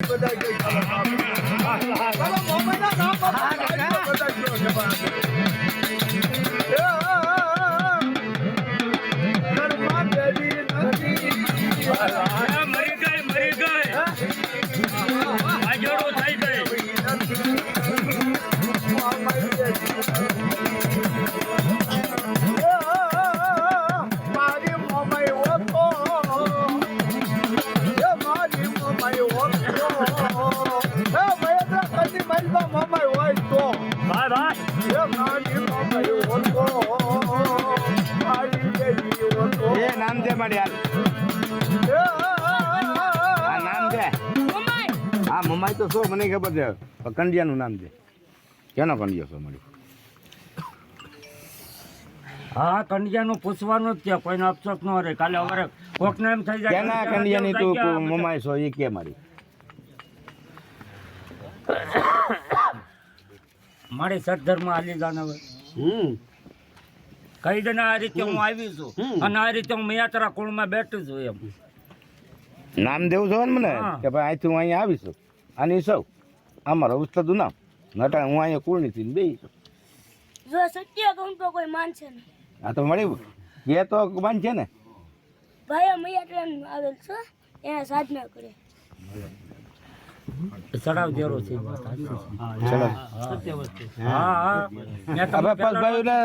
બધા કે ચાલો મોમાના નામ પર બધા જો છે ઘરમાં દેવી નથી મરી ગઈ આજોડો થઈ ગઈ મારી મોમાઈ ઓતો મારી મોમાઈ ઓતો કદી મારી મોમાઈ હોય તો ભાઈ મારી મોમાઈ ઓતો મારી દેવી ઓતો એ નામ દે મારી આ નામ દે હા મમાઈ તો શું મને ખબર છે પણ કંડિયાનું નામ દે કેનો કંડિયો છો મારી હા કંડિયાનું પૂછવાનું જ છે કોઈને અફસોસ ન રહે કાલે અમારે કોકને એમ થઈ જાય કેના કંડિયાની તું મમાઈ છો એ કે મારી મારી સદ્ધર્મ હાલી જાન હવે કહી દે ને આ રીતે હું આવી છું અને આ રીતે હું મૈયાતરા કુળમાં બેઠું છું એમ નામ દેવું છો ને મને હા. કે ભાઈ અહીંથી હું અહીંયા આવીશું આની સૌ અમારો ઉસ્તાદનું નામ નટા હું અહીંયા કુળની થી બે જો સત્ય કહું તો કોઈ માનશે નહીં આ તો મળી એ તો બાંધ છે ને ભાઈ મૈયા ટ્રેન આવેલ છે એને સાધના કરે ચડાવ દેરો છે ચલો હા મેં હવે તમને બસ ભાઈ ને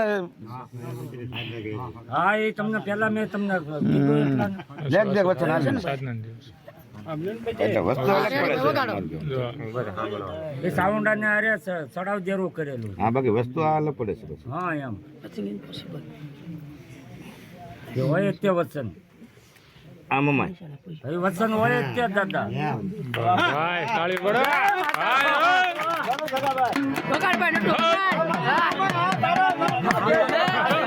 હા એ તમને પહેલા મેં તમને કીધું એટલા ને. લેખ દેખ વચ્ચે ના એટલે વસ્તુ અલગ પડે છે એ સાઉન્ડાને આરે ચડાવ દેરો કરેલું હા બાકી વસ્તુ આ અલગ પડે છે પછી હા એમ એ હોય જ તે વચન આ મમાઈ એ વચન હોય જ તે દાદા ભાઈ તાળી પડો ભાઈ વગાડ ભાઈ નટુ